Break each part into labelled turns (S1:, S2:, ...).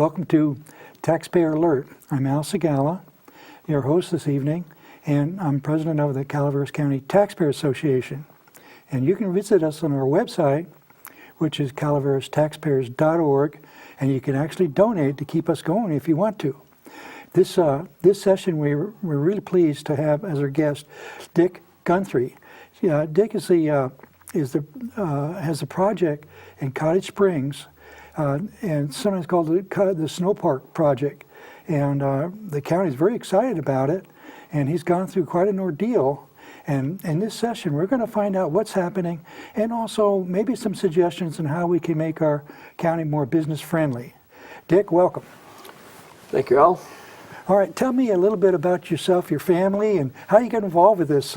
S1: Welcome to Taxpayer Alert. I'm Al Segalla, your host this evening, and I'm president of the Calaveras County Taxpayer Association. And you can visit us on our website, which is calaveras.taxpayers.org, and you can actually donate to keep us going if you want to. This session, we're really pleased to have as our guest Dick Guthrie. Dick is has a project in Cottage Springs, and sometimes called the Snow Park Project. And the county is very excited about it, and he's gone through quite an ordeal. And in this session, we're going to find out what's happening, and also maybe some suggestions on how we can make our county more business friendly. Dick, welcome.
S2: Thank you, Al.
S1: All right, tell me a little bit about yourself, your family, and how you got involved with this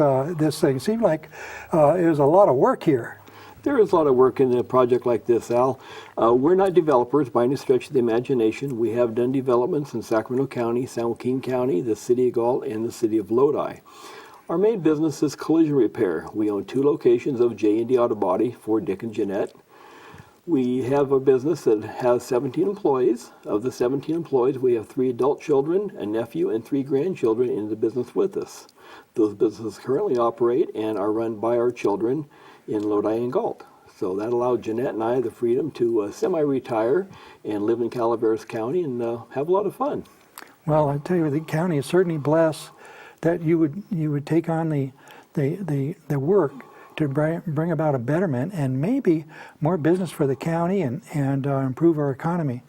S1: thing. It seemed like it was a lot of work here.
S2: There is a lot of work in a project like this, Al. We're not developers by any stretch of the imagination. We have done developments in Sacramento County, San Joaquin County, the city of Galt, and the city of Lodi. Our main business is collision repair. We own 2 locations of J&D Auto Body for Dick and Jeanette. We have a business that has 17 employees. Of the 17 employees, we have 3 adult children, a nephew, and 3 grandchildren in the business with us. Those businesses currently operate and are run by our children in Lodi and Galt. So that allowed Jeanette and I the freedom to semi-retire and live in Calaveras County and have a lot of fun.
S1: Well, I tell you, the county is certainly blessed that you would take on the work to bring about a betterment and maybe more business for the county and improve our economy.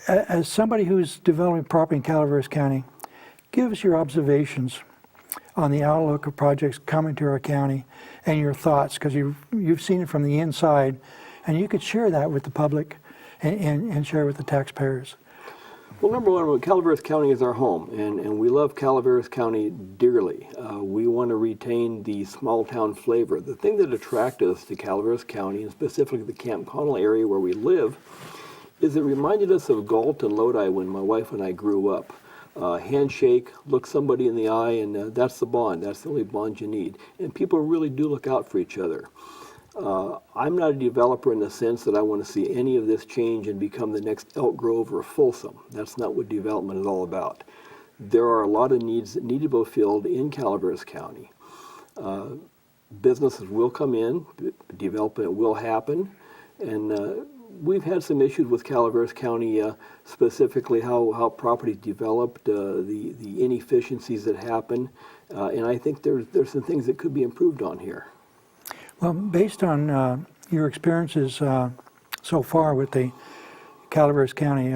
S1: As somebody who's developing property in Calaveras County, give us your observations on the outlook of projects coming to our county and your thoughts, because you've seen it from the inside, and you could share that with the public and share with the taxpayers.
S2: Well, number one, Calaveras County is our home, and we love Calaveras County dearly. We want to retain the small town flavor. The thing that attracted us to Calaveras County, and specifically the Camp Connell area where we live, is it reminded us of Galt and Lodi when my wife and I grew up. Handshake, look somebody in the eye, and that's the bond. That's the only bond you need. And people really do look out for each other. I'm not a developer in the sense that I want to see any of this change and become the next Elk Grove or Folsom. That's not what development is all about. There are a lot of needs that need to be filled in Calaveras County. Businesses will come in, development will happen, and we've had some issues with Calaveras County, specifically how property developed, the inefficiencies that happen, and I think there's some things that could be improved on here.
S1: Well, based on your experiences so far with the Calaveras County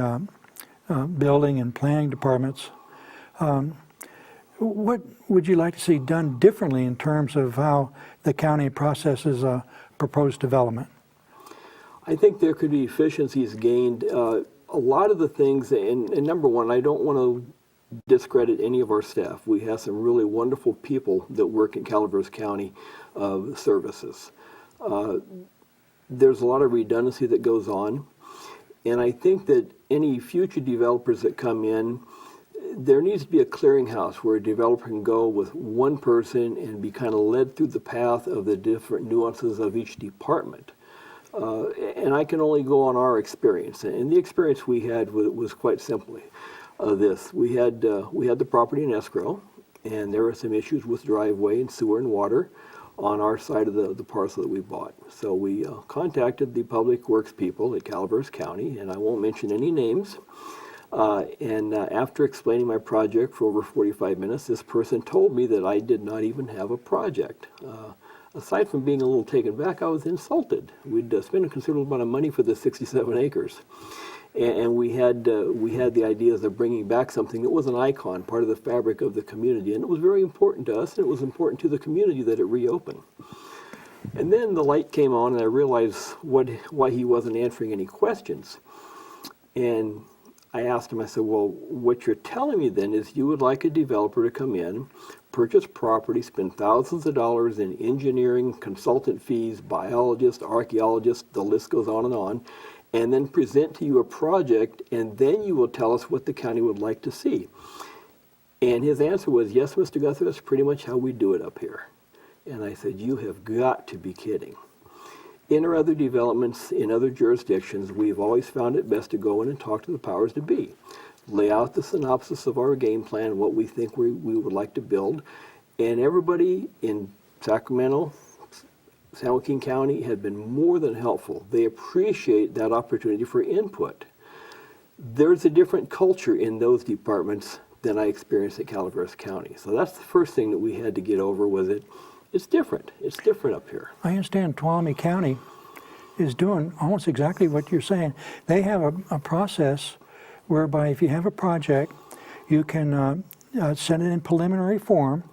S1: building and planning departments, what would you like to see done differently in terms of how the county processes proposed development?
S2: I think there could be efficiencies gained. A lot of the things, and number one, I don't want to discredit any of our staff. We have some really wonderful people that work in Calaveras County services. There's a lot of redundancy that goes on, and I think that any future developers that come in, there needs to be a clearinghouse where a developer can go with one person and be kind of led through the path of the different nuances of each department. And I can only go on our experience, and the experience we had was quite simply this. We had the property in escrow, and there were some issues with driveway and sewer and water on our side of the parcel that we bought. So we contacted the public works people at Calaveras County, and I won't mention any names. And after explaining my project for over 45 minutes, this person told me that I did not even have a project. Aside from being a little taken back, I was insulted. We'd spent a considerable amount of money for the 67 acres. And we had the ideas of bringing back something that was an icon, part of the fabric of the community. And it was very important to us, and it was important to the community that it reopened. And then the light came on, and I realized why he wasn't answering any questions. And I asked him, I said, well, what you're telling me then is you would like a developer to come in, purchase property, spend thousands of dollars in engineering, consultant fees, biologists, archaeologists, the list goes on, and then present to you a project, and then you will tell us what the county would like to see. And his answer was, yes, Mr. Guthrie, that's pretty much how we do it up here. And I said, you have got to be kidding. In our other developments in other jurisdictions, we've always found it best to go in and talk to the powers to be. Lay out the synopsis of our game plan, what we think we would like to build. And everybody in Sacramento, San Joaquin County have been more than helpful. They appreciate that opportunity for input. There's a different culture in those departments than I experienced at Calaveras County. So that's the first thing that we had to get over was it's different. It's different up here.
S1: I understand Tuolumne County is doing almost exactly what you're saying. They have a process whereby if you have a project, you can send it in preliminary form,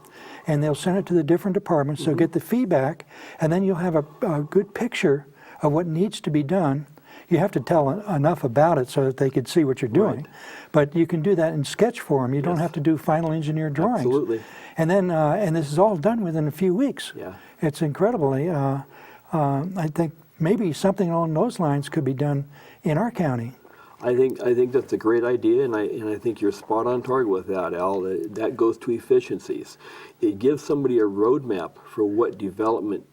S1: and they'll send it to the different departments. They'll get the feedback, and then you'll have a good picture of what needs to be done. You have to tell enough about it so that they could see what you're doing.
S2: Right.
S1: But you can do that in sketch form. You don't have to do final engineer drawings.
S2: Absolutely.
S1: And then, and this is all done within a few weeks.
S2: Yeah.
S1: It's incredibly. I think maybe something along those lines could be done in our county.
S2: I think that's a great idea, and I think you're spot on target with that, Al. That goes to efficiencies. It gives somebody a roadmap for what development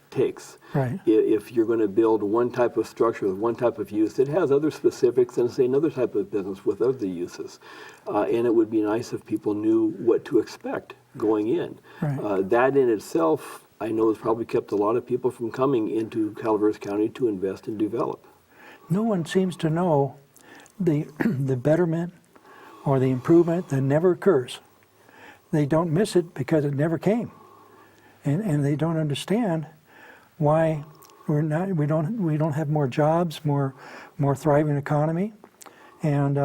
S2: takes.
S1: Right.
S2: If you're going to build one type of structure with one type of use, it has other specifics than, say, another type of business with other uses. And it would be nice if people knew what to expect going in.
S1: Right.
S2: That in itself, I know, has probably kept a lot of people from coming into Calaveras County to invest and develop.
S1: No one seems to know the the betterment or the improvement that never occurs. They don't miss it because it never came, and they don't understand why we don't have more jobs, more thriving economy, and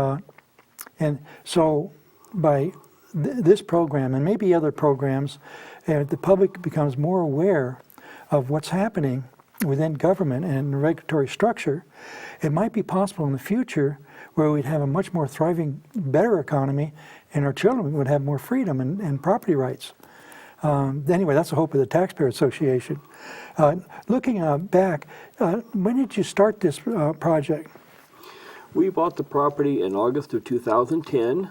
S1: so by this program and maybe other programs, the public becomes more aware of what's happening within government and the regulatory structure. It might be possible in the future where we'd have a much more thriving, better economy, and our children would have more freedom and property rights. Anyway, that's the hope of the Taxpayer Association. Looking back, when did you start this project?
S2: We bought the property in August of 2010.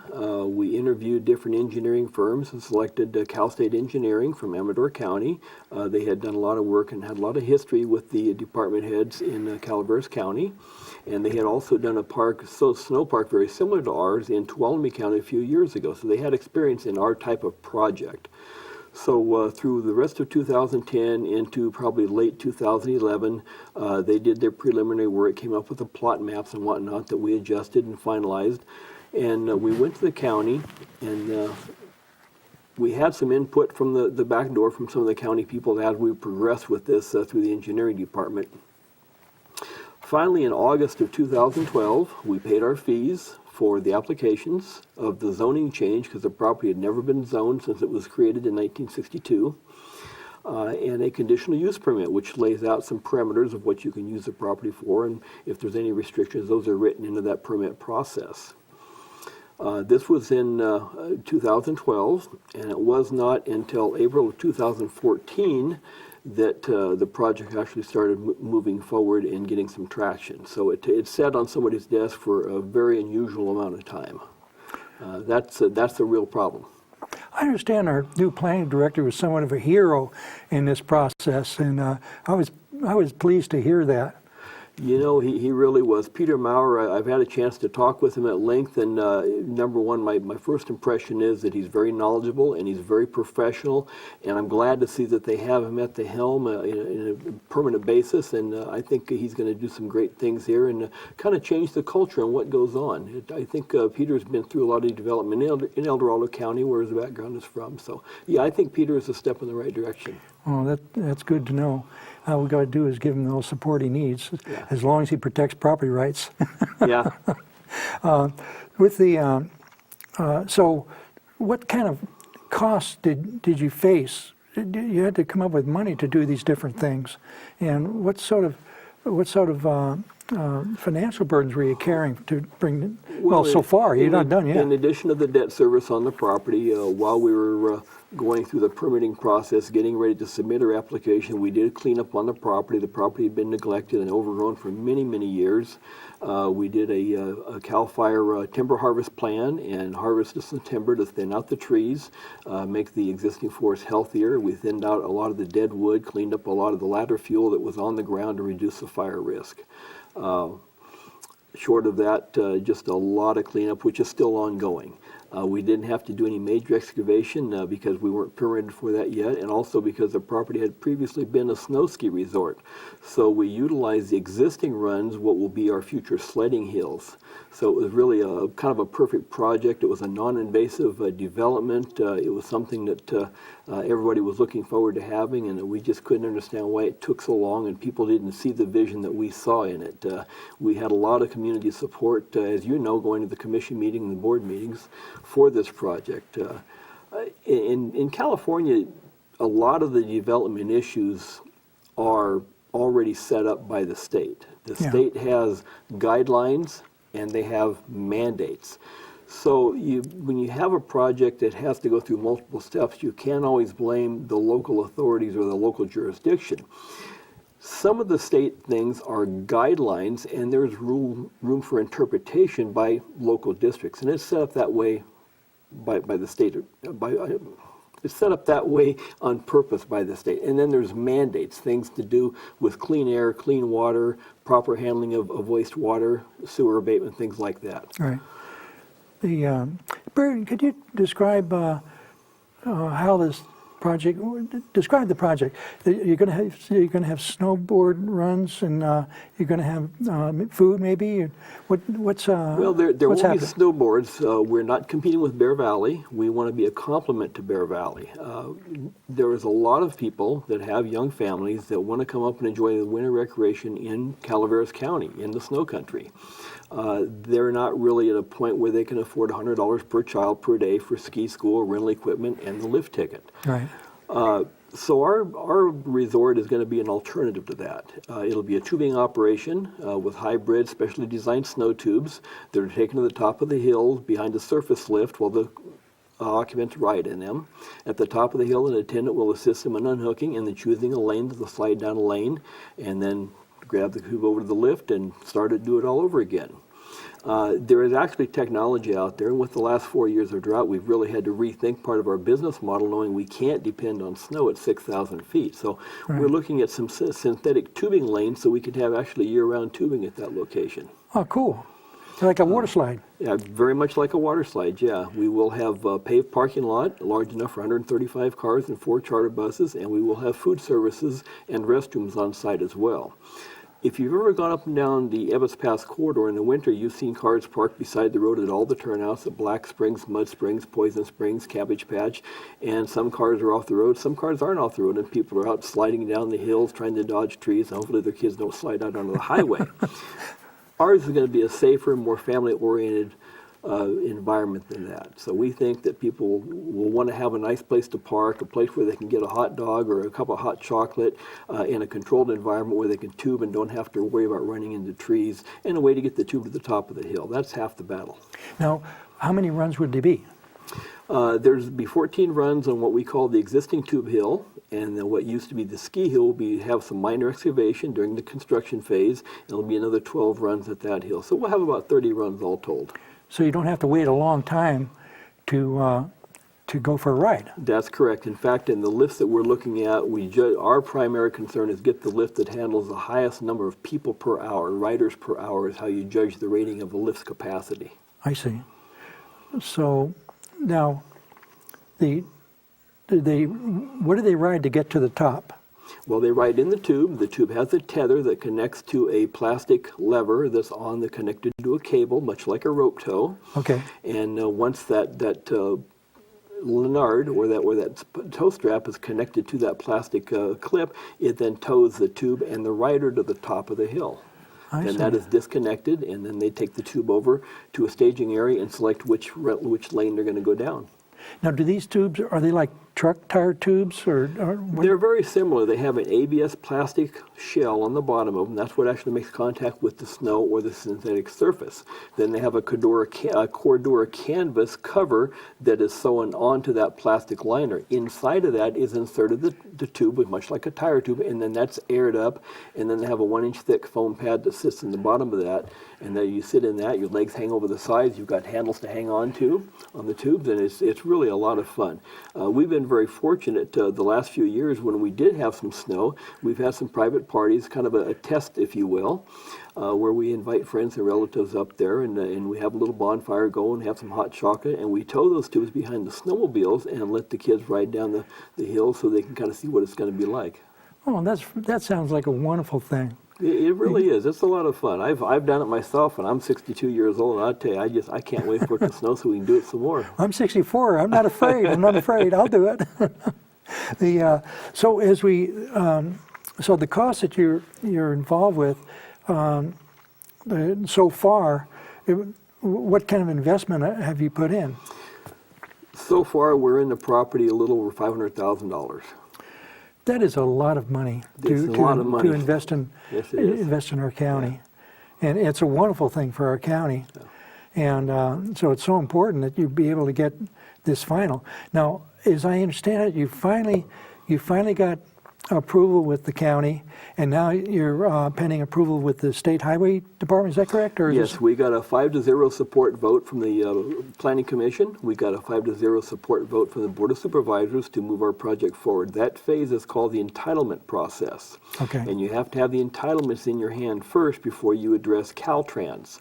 S2: We interviewed different engineering firms and selected Cal State Engineering from Amador County. They had done a lot of work and had a lot of history with the department heads in Calaveras County. And they had also done a snow park very similar to ours in Tuolumne County a few years ago. So they had experience in our type of project. So through the rest of 2010 into probably late 2011, they did their preliminary work, came up with the plot maps and whatnot that we adjusted and finalized. And we went to the county, and we had some input from the back door from some of the county people as we progressed with this through the engineering department. Finally, in August of 2012, we paid our fees for the applications of the zoning change because the property had never been zoned since it was created in 1962, and a conditional use permit which lays out some parameters of what you can use the property for, and if there's any restrictions, those are written into that permit process. This was in 2012, and it was not until April of 2014 that the project actually started moving forward and getting some traction. So it sat on somebody's desk for a very unusual amount of time. That's the real problem.
S1: I understand our new planning director was somewhat of a hero in this process, and I was pleased to hear that.
S2: You know, he really was. Peter Maurer, I've had a chance to talk with him at length, and number one, my first impression is that he's very knowledgeable and he's very professional, and I'm glad to see that they have him at the helm in a permanent basis, and I think he's going to do some great things here and kind of change the culture and what goes on. I think Peter's been through a lot of development in El Dorado County, where his background is from, so yeah, I think Peter is a step in the right direction.
S1: Oh, that's good to know. All we got to do is give him the support he needs,
S2: Yeah.
S1: as long as he protects property rights.
S2: Yeah.
S1: With the so, what kind of costs did you face? You had to come up with money to do these different things, and what sort of financial burdens were you carrying to bring? Well, so far you're not done yet.
S2: In addition to the debt service on the property, while we were going through the permitting process, getting ready to submit our application, we did clean up on the property. The property had been neglected and overgrown for many, many years. We did a CAL FIRE timber harvest plan and harvested some timber to thin out the trees, make the existing forest healthier. We thinned out a lot of the dead wood, cleaned up a lot of the ladder fuel that was on the ground to reduce the fire risk. Short of that, just a lot of cleanup, which is still ongoing. We didn't have to do any major excavation because we weren't permitted for that yet, and also because the property had previously been a snow ski resort. So we utilized the existing runs, what will be our future sledding hills. So it was really a kind of a perfect project. It was a non-invasive development. It was something that everybody was looking forward to having, and we just couldn't understand why it took so long and people didn't see the vision that we saw in it. We had a lot of community support, as you know, going to the commission meeting and the board meetings for this project. In California, a lot of the development issues are already set up by the state. The state has guidelines and they have mandates. So when you have a project that has to go through multiple steps, you can't always blame the local authorities or the local jurisdiction. Some of the state things are guidelines, and there's room for interpretation by local districts, and it's set up that way by the state. It's set up that way on purpose by the state. And then there's mandates, things to do with clean air, clean water, proper handling of wastewater, sewer abatement, things like that.
S1: Right. Bert, could you describe how this project? Describe the project. You're going to have snowboard runs, and you're going to have food, maybe. What's
S2: well, there will be
S1: happening?
S2: snowboards. We're not competing with Bear Valley. We want to be a complement to Bear Valley. There is a lot of people that have young families that want to come up and enjoy the winter recreation in Calaveras County, in the snow country. They're not really at a point where they can afford $100 per child per day for ski school, rental equipment, and the lift ticket.
S1: Right.
S2: So our resort is going to be an alternative to that. It'll be a tubing operation with hybrid, specially designed snow tubes that are taken to the top of the hill behind a surface lift while the occupants ride in them. At the top of the hill, an attendant will assist them in unhooking and then choosing a lane to slide down a lane, and then grab the tube over to the lift and start to do it all over again. There is actually technology out there, and with the last 4 years of drought, we've really had to rethink part of our business model, knowing we can't depend on snow at 6,000 feet. So we're looking at some synthetic tubing lanes so we could have actually year-round tubing at that location.
S1: Oh, cool. Like a water slide.
S2: Yeah, very much like a water slide, yeah. We will have a paved parking lot, large enough for 135 cars and 4 charter buses, and we will have food services and restrooms on site as well. If you've ever gone up and down the Ebbets Pass corridor in the winter, you've seen cars parked beside the road at all the turnouts at Black Springs, Mud Springs, Poison Springs, Cabbage Patch, and some cars are off the road, some cars aren't off the road, and people are out sliding down the hills trying to dodge trees, and hopefully their kids don't slide out onto the highway. Ours is going to be a safer, more family-oriented environment than that. So we think that people will want to have a nice place to park, a place where they can get a hot dog or a cup of hot chocolate in a controlled environment where they can tube and don't have to worry about running into trees, and a way to get the tube to the top of the hill. That's half the battle.
S1: Now, how many runs would there be?
S2: There's be 14 runs on what we call the existing tube hill, and then what used to be the ski hill will have some minor excavation during the construction phase, and there'll be another 12 runs at that hill. So we'll have about 30 runs all told.
S1: So you don't have to wait a long time to go for a ride.
S2: That's correct. In fact, in the lifts that we're looking at, our primary concern is get the lift that handles the highest number of people per hour. Riders per hour is how you judge the rating of a lift's capacity.
S1: I see. So now, what do they ride to get to the top?
S2: Well, they ride in the tube. The tube has a tether that connects to a plastic lever that's connected to a cable, much like a rope tow.
S1: Okay.
S2: And once that Lennard or that tow strap is connected to that plastic clip, it then tows the tube and the rider to the top of the hill. And that is disconnected, and then they take the tube over to a staging area and select which lane they're going to go down.
S1: Now, do these tubes, are they like truck tire tubes, or what?
S2: They're very similar. They have an ABS plastic shell on the bottom of them. That's what actually makes contact with the snow or the synthetic surface. Then they have a Cordura canvas cover that is sewn onto that plastic liner. Inside of that is inserted the tube, much like a tire tube, and then that's aired up. And then they have a 1-inch thick foam pad that sits in the bottom of that. And then you sit in that, your legs hang over the sides, you've got handles to hang on to on the tubes, and it's really a lot of fun. We've been very fortunate the last few years when we did have some snow. We've had some private parties, kind of a test, if you will, where we invite friends and relatives up there, and we have a little bonfire going, have some hot chocolate, and we tow those tubes behind the snowmobiles and let the kids ride down the hill so they can kind of see what it's going to be like.
S1: Oh, that sounds like a wonderful thing.
S2: It really is. It's a lot of fun. I've done it myself, and I'm 62 years old, and I tell you, I can't wait for it to snow so we can do it some more.
S1: I'm 64. I'm not afraid. I'm not afraid. I'll do it. So as we, so the cost that you're involved with so far, what kind of investment have you put in?
S2: So far, we're in the property a little over $500,000.
S1: That is a lot of money to invest in.
S2: Yes, it is.
S1: Invest in our county, and it's a wonderful thing for our county, and so it's so important that you be able to get this final. Now, as I understand it, you finally got approval with the county, and now you're pending approval with the State Highway Department. Is that correct? Or
S2: Yes, we got a 5-0 support vote from the Planning Commission. We got a 5-0 support vote from the Board of Supervisors to move our project forward. That phase is called the entitlement process.
S1: Okay.
S2: And you have to have the entitlements in your hand first before you address Caltrans.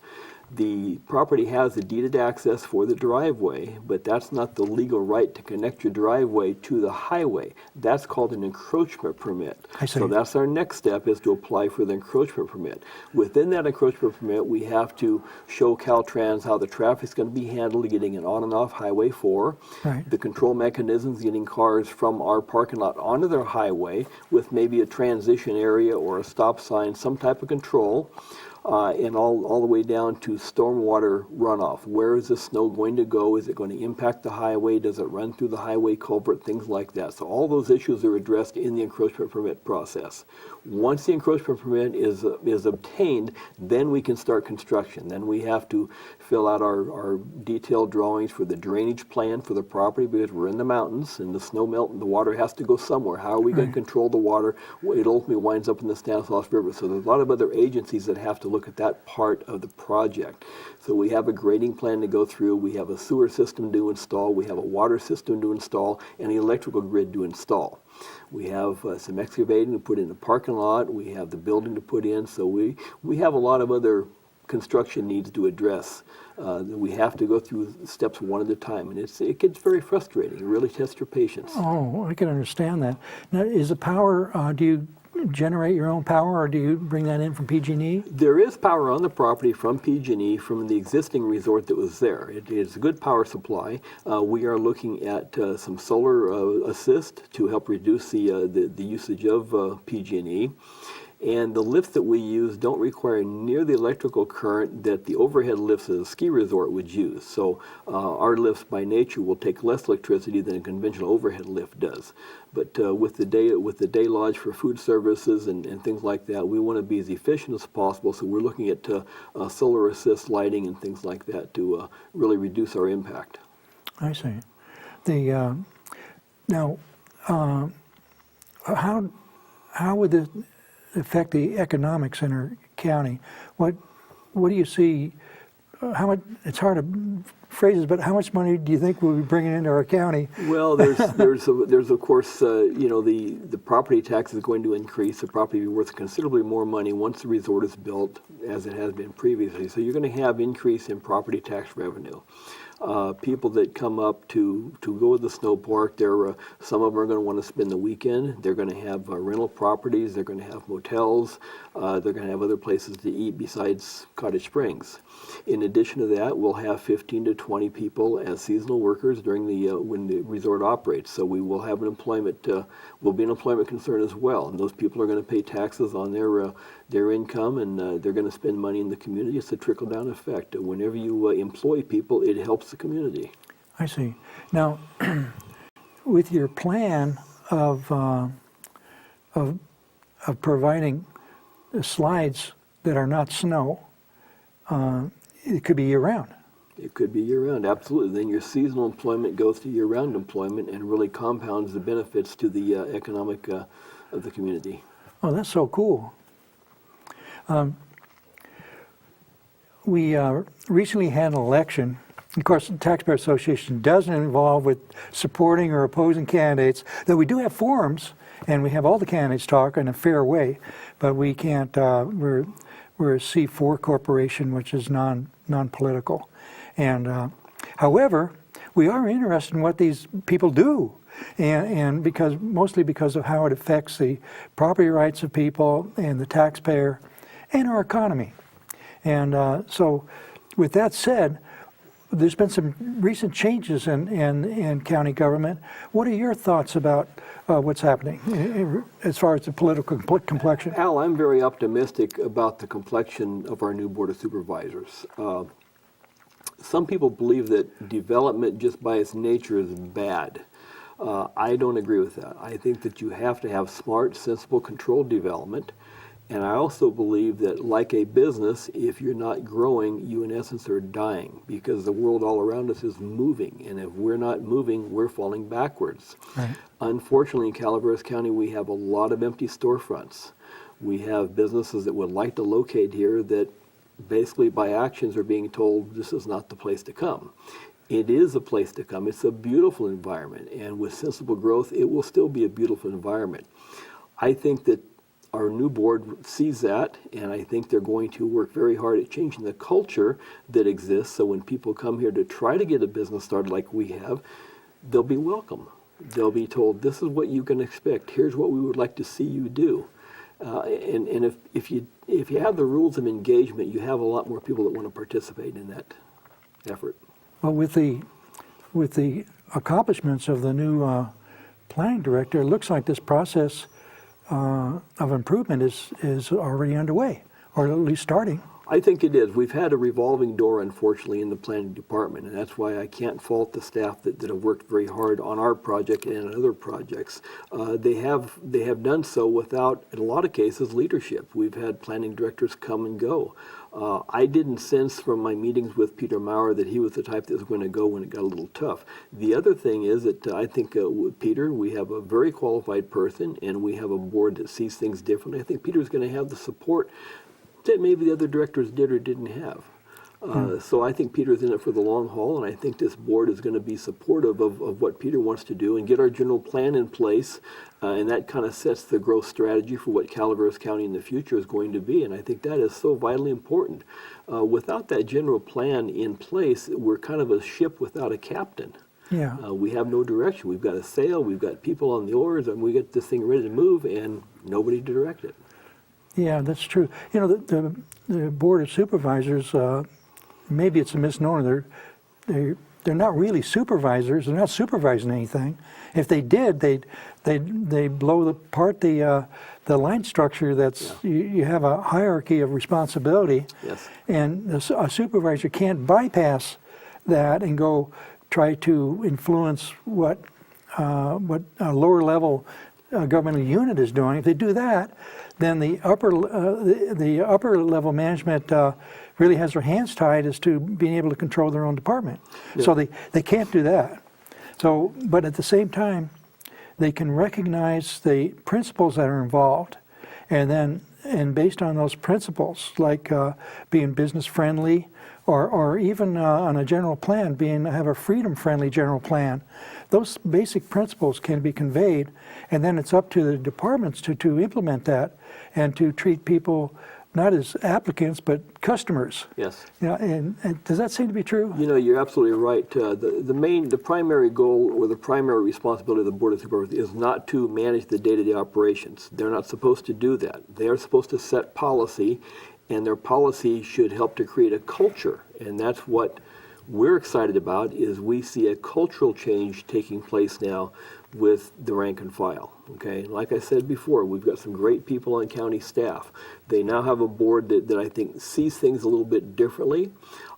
S2: The property has a deeded access for the driveway, but that's not the legal right to connect your driveway to the highway. That's called an encroachment permit.
S1: I see.
S2: So that's our next step, is to apply for the encroachment permit. Within that encroachment permit, we have to show Caltrans how the traffic's going to be handled getting it on and off Highway 4,
S1: Right.
S2: the control mechanisms getting cars from our parking lot onto their highway with maybe a transition area or a stop sign, some type of control. And all the way down to stormwater runoff. Where is the snow going to go? Is it going to impact the highway? Does it run through the highway culvert? Things like that. So all those issues are addressed in the encroachment permit process. Once the encroachment permit is obtained, then we can start construction. Then we have to fill out our detailed drawings for the drainage plan for the property, because we're in the mountains and the snow melt and the water has to go somewhere. How are we going to control the water? It ultimately winds up in the Stanislaus River. So there's a lot of other agencies that have to look at that part of the project. So we have a grading plan to go through, we have a sewer system to install, we have a water system to install, and an electrical grid to install. We have some excavating to put in the parking lot, we have the building to put in, so we have a lot of other construction needs to address. We have to go through steps one at a time, and it gets very frustrating. It really tests your patience.
S1: Oh, I can understand that. Now, is the power, do you generate your own power, or do you bring that in from PG&E?
S2: There is power on the property from PG&E from the existing resort that was there. It is a good power supply. We are looking at some solar assist to help reduce the usage of PG&E. And the lifts that we use don't require near the electrical current that the overhead lifts at a ski resort would use. So our lifts by nature will take less electricity than a conventional overhead lift does. But with the day lodge for food services and things like that, we want to be as efficient as possible. So we're looking at solar assist lighting and things like that to really reduce our impact.
S1: I see. Now, how would this affect the economics in our county? What do you see? How much? It's hard to phrase it, but how much money do you think we'll be bringing into our county?
S2: Well, there's of course the property tax is going to increase. The property will be worth considerably more money once the resort is built, as it has been previously. So you're going to have increase in property tax revenue. People that come up to go to the snow park, some of them are going to want to spend the weekend. They're going to have rental properties. They're going to have motels. They're going to have other places to eat besides Cottage Springs. In addition to that, we'll have 15 to 20 people as seasonal workers during when the resort operates. So we will have will be an employment concern as well. And those people are going to pay taxes on their income, and they're going to spend money in the community. It's a trickle-down effect. Whenever you employ people, it helps the community.
S1: I see. Now, with your plan of providing slides that are not snow, it could be year-round.
S2: It could be year-round, absolutely. Then your seasonal employment goes to year-round employment and really compounds the benefits to the economic of the community.
S1: Oh, that's so cool. We recently had an election. Of course, the Taxpayer Association doesn't involve with supporting or opposing candidates, though we do have forums, and we have all the candidates talk in a fair way, but we can't, we're a C4 corporation, which is non-political. And however, we are interested in what these people do, and mostly because of how it affects the property rights of people and the taxpayer and our economy. And so with that said, there's been some recent changes in county government. What are your thoughts about what's happening as far as the political complexion?
S2: Al, I'm very optimistic about the complexion of our new Board of Supervisors. Some people believe that development just by its nature is bad. I don't agree with that. I think that you have to have smart, sensible, controlled development. And I also believe that, like a business, if you're not growing, you in essence are dying, because the world all around us is moving. And if we're not moving, we're falling backwards.
S1: Right.
S2: Unfortunately, in Calaveras County, we have a lot of empty storefronts. We have businesses that would like to locate here that basically by actions are being told this is not the place to come. It is a place to come. It's a beautiful environment. And with sensible growth, it will still be a beautiful environment. I think that our new board sees that, and I think they're going to work very hard at changing the culture that exists, so when people come here to try to get a business started like we have, they'll be welcome. They'll be told, this is what you can expect. Here's what we would like to see you do. And if you have the rules of engagement, you have a lot more people that want to participate in that effort.
S1: Well, with the accomplishments of the new planning director, it looks like this process of improvement is already underway, or at least starting.
S2: I think it is. We've had a revolving door, unfortunately, in the planning department, and that's why I can't fault the staff that have worked very hard on our project and on other projects. They have done so without, in a lot of cases, leadership. We've had planning directors come and go. I didn't sense from my meetings with Peter Maurer that he was the type that was going to go when it got a little tough. The other thing is that I think with Peter, we have a very qualified person, and we have a board that sees things differently. I think Peter's going to have the support that maybe the other directors did or didn't have. So I think Peter's in it for the long haul, and I think this board is going to be supportive of what Peter wants to do and get our general plan in place, and that kind of sets the growth strategy for what Calaveras County in the future is going to be, and I think that is so vitally important. Without that general plan in place, we're kind of a ship without a captain.
S1: Yeah.
S2: We have no direction. We've got a sail, we've got people on the oars, and we get this thing ready to move, and nobody to direct it.
S1: Yeah, that's true. You know, the Board of Supervisors, maybe it's a misnomer. They're not really supervisors. They're not supervising anything. If they did, they blow apart the line structure. That's you have a hierarchy of responsibility.
S2: Yes.
S1: And a supervisor can't bypass that and go try to influence what a lower level governmental unit is doing. If they do that, then the upper level management really has their hands tied as to being able to control their own department. Yeah. So they can't do that. So, but at the same time, they can recognize the principles that are involved, and based on those principles, like being business friendly, or even on a general plan, have a freedom friendly general plan. Those basic principles can be conveyed, and then it's up to the departments to implement that and to treat people not as applicants but customers.
S2: Yes.
S1: Yeah, and does that seem to be true?
S2: You know, you're absolutely right. The primary goal or the primary responsibility of the Board of Supervisors is not to manage the day-to-day operations. They're not supposed to do that. They are supposed to set policy, and their policy should help to create a culture, and that's what we're excited about is we see a cultural change taking place now with the rank and file. Okay, like I said before, we've got some great people on county staff. They now have a board that I think sees things a little bit differently.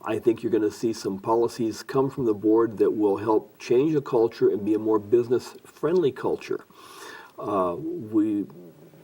S2: I think you're going to see some policies come from the board that will help change the culture and be a more business-friendly culture.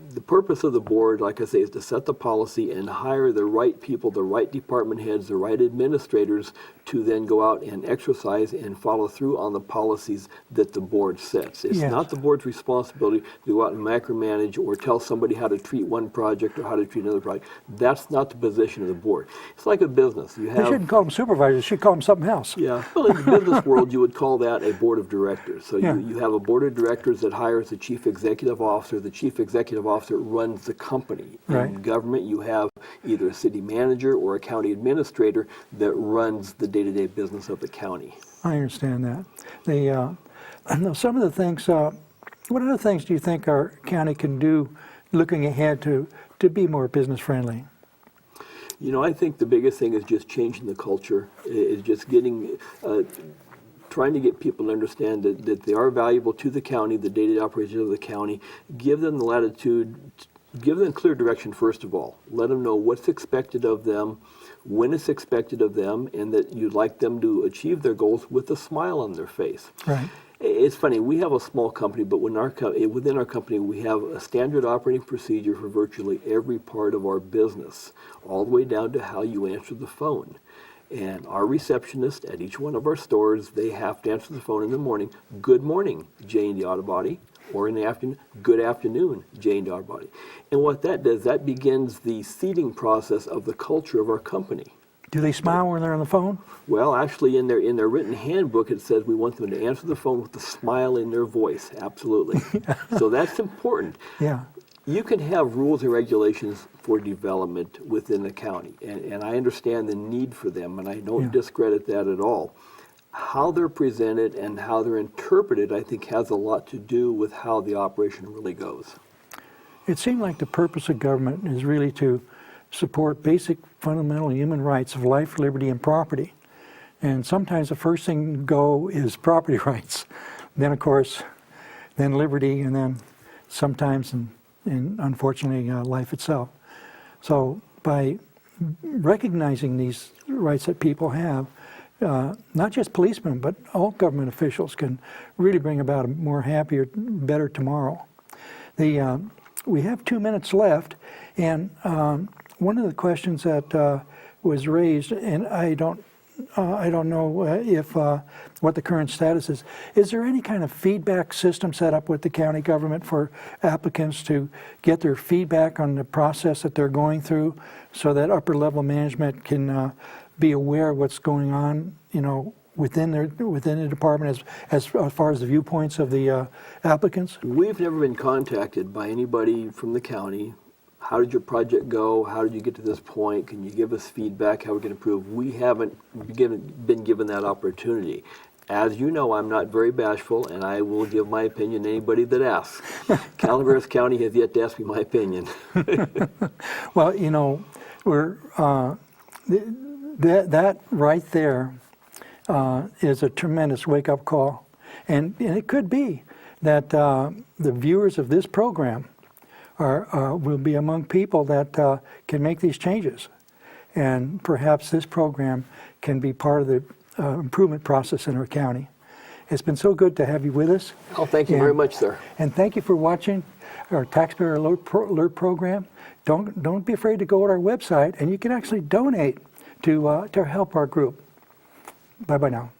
S2: The purpose of the board, like I say, is to set the policy and hire the right people, the right department heads, the right administrators to then go out and exercise and follow through on the policies that the board sets. It's
S1: Yes.
S2: not the board's responsibility to go out and micromanage or tell somebody how to treat one project or how to treat another project. That's not the position of the board. It's like a business. You
S1: They
S2: have
S1: shouldn't call them supervisors, they should call them something else.
S2: yeah, well, in the business world, you would call that a board of directors. So
S1: Yeah.
S2: you have a board of directors that hires the chief executive officer. The chief executive officer runs the company.
S1: Right.
S2: In government, you have either a city manager or a county administrator that runs the day-to-day business of the county.
S1: I understand that. Now some of the things, what other things do you think our county can do looking ahead to be more business friendly?
S2: You know, I think the biggest thing is just changing the culture, is just getting, trying to get people to understand that they are valuable to the county, the day-to-day operations of the county, give them the latitude, give them clear direction first of all. Let them know what's expected of them, when it's expected of them, and that you'd like them to achieve their goals with a smile on their face.
S1: Right.
S2: It's funny, we have a small company, but within our company, we have a standard operating procedure for virtually every part of our business, all the way down to how you answer the phone. And our receptionist at each one of our stores, they have to answer the phone in the morning, "Good morning, Jane the Auto Body," or in the afternoon, "Good afternoon, Jane the Auto Body." And what that does, that begins the seeding process of the culture of our company.
S1: Do they smile when they're on the phone?
S2: Well, actually, in their written handbook, it says we want them to answer the phone with a smile in their voice. Absolutely. So that's important.
S1: Yeah.
S2: You can have rules and regulations for development within the county, and I understand the need for them, and I don't
S1: Yeah.
S2: discredit that at all. How they're presented and how they're interpreted, I think, has a lot to do with how the operation really goes.
S1: It seemed like the purpose of government is really to support basic fundamental human rights of life, liberty, and property. And sometimes the first thing to go is property rights. Then, of course, then liberty, and then sometimes, and unfortunately, life itself. So by recognizing these rights that people have, not just policemen, but all government officials can really bring about a more happier, better tomorrow. We have 2 minutes left, and one of the questions that was raised, and I don't know if what the current status is. Is there any kind of feedback system set up with the county government for applicants to get their feedback on the process that they're going through, so that upper level management can be aware of what's going on, within the department as far as the viewpoints of the applicants?
S2: We've never been contacted by anybody from the county. How did your project go? How did you get to this point? Can you give us feedback? How we can improve? We haven't been given that opportunity. As you know, I'm not very bashful, and I will give my opinion to anybody that asks. Calaveras County has yet to ask me my opinion.
S1: Well, we're that right there is a tremendous wake-up call, and it could be that the viewers of this program will be among people that can make these changes, and perhaps this program can be part of the improvement process in our county. It's been so good to have you with us.
S2: Oh, thank you very much, sir.
S1: And thank you for watching our Taxpayer Alert program. Don't be afraid to go to our website, and you can actually donate to help our group. Bye-bye now.